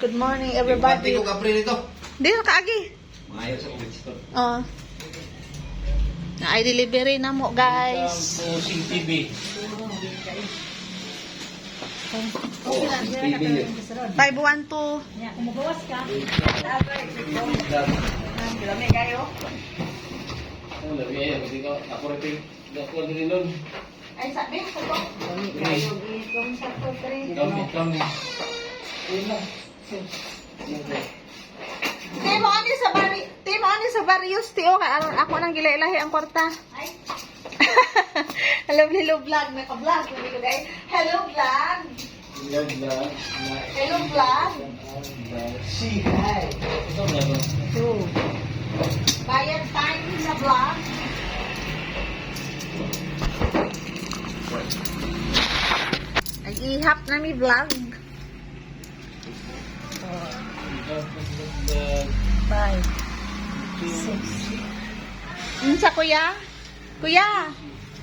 Good morning, everybody. Tingko kapre nito. Di na kaagi. Maayo sa pagkakita. Oh. Na delivery na mo, guys. Pusing TV. Okay lang, hindi na katalang yung kasaron. 512. Kung magawas ka, kilame kayo. Ano lagi ayo kasi ko ako rin ako din nun. Ay, sabi ko po. Kami kayo, kung sa pagkari. Kami. Una. Timo ani sa various tio kay ako nang gilailahi ang kwarta. Ay, Hello vlog na ka-vlog ko guys. Hello vlog. Hello vlog. Si hi. Ito na ba? Bayad time sa vlog. Nag-ihap na mi vlog. Bye. 6. Unsa kuya? Kuya.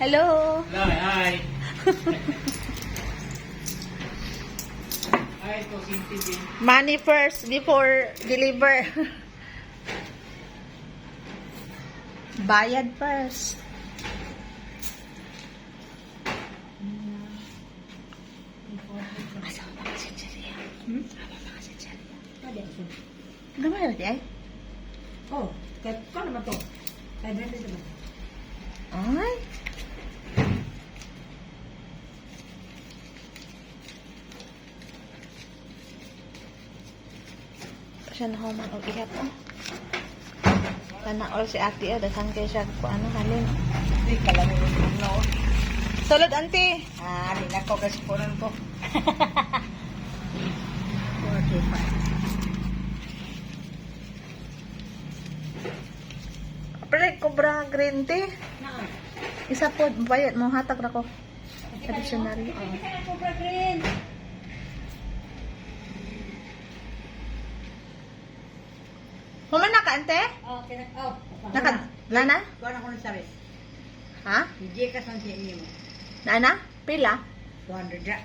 Hello. Hi. Hi, Pusing TV. Money first before deliver. Bayad first. Ano ba yun, ay? oh, kahit ko naman to. Kahit naman naman. Ay. Siya na human o ihap o. Kanaol si ate o. Dasan kayo siya kung ano halin. Hindi ka lang yung no. Sulod, auntie. Di na ko kasi punan ko. 45. Pero cobra green tea. Naan. Isa po, bayad mo. Hatag na ko. Additionary. Ay, kasi na Cobra Green. Human na ka, ante? Oh, oh. Lana? Kuha na ko ng sabi. Ha? Hindi ka sa siya mo. Nana? Pila? 200 ya.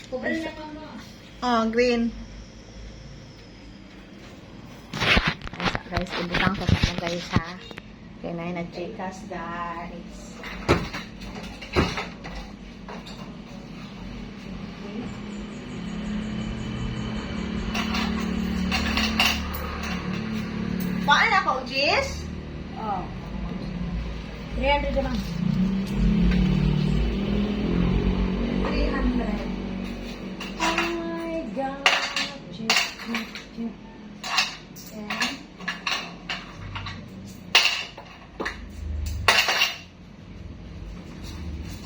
Cobra na ka mo. Oh, green. Guys, ibutang ko sa guys ha. Kaya na yung nag-checkas guys. Paan ako, Jis? Oh. 300 naman. 300. I got you.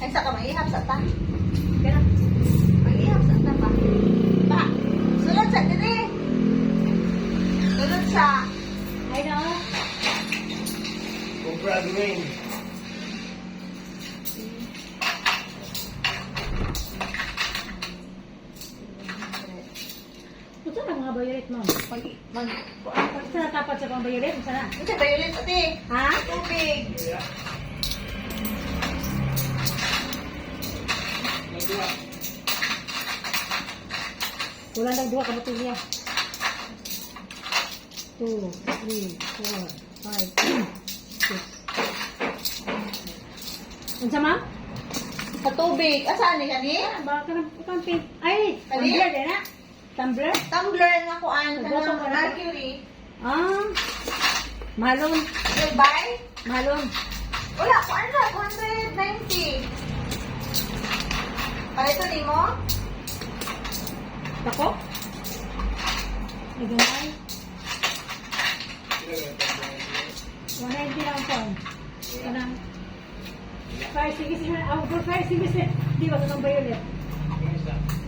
Ay, sa ka maihap sa ta? Ganun. Maihap sa ta ba? Ba? Sulod sa dili. Sulod sa... I know. Cobra Green. Ito na mga violet mo. Mag... Pag sa tapat sa mga violet, sana. Ito ba yun, ate? Ha? Tubig. Kulang lang dua ka botelya. 2, 3, 4, 5, 6. Unsa ma'am? Sa tubig. Asaan ni kani? Baka ka ng pink. Ay, Kani? tumbler din na. Tumbler? Tumbler nga kuan Nagboto kanang ka na? Mercury. Ah. Malon. Will buy? Malon. Wala, kuan na, 290. Para ito ni mo? Tako? Ay, gamay. 190 lang po. Kanang. 5, sige, sige. Outdoor 5, sige, sige. Di ba ito ng violet?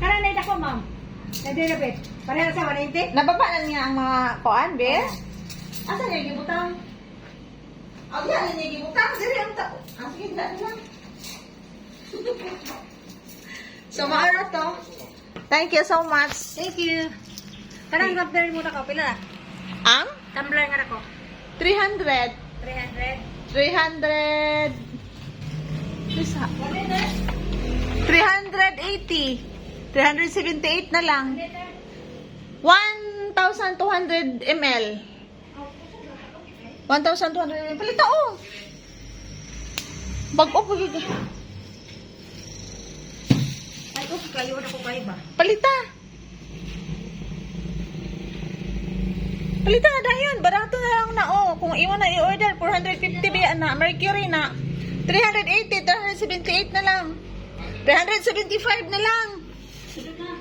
Karang na ako, ma'am. Nagdirapit. Pareha sa 190? Nababa na niya ang mga kuan, bes? Asa niya gibutang? Ang yan niya gibutang, diri ang ta. Ang sige, dali lang. So, maano to? Thank you so much. Thank you. Karang tumbler muna ko. Pila na? Ang? Tumbler nga ako. 300. 300. 300. Isa. 100. 300. 378 na lang. 1,200 ml. 1,200 ml. Palita, oh. Bag-o po yun. Ay, ko, kayo na ko kayo ba? Palita. Palita na dayon. Barato na lang na, oh. Kung iwan na i-order, 450 ba na. Mercury na. 380, 378 na lang. 375 na lang.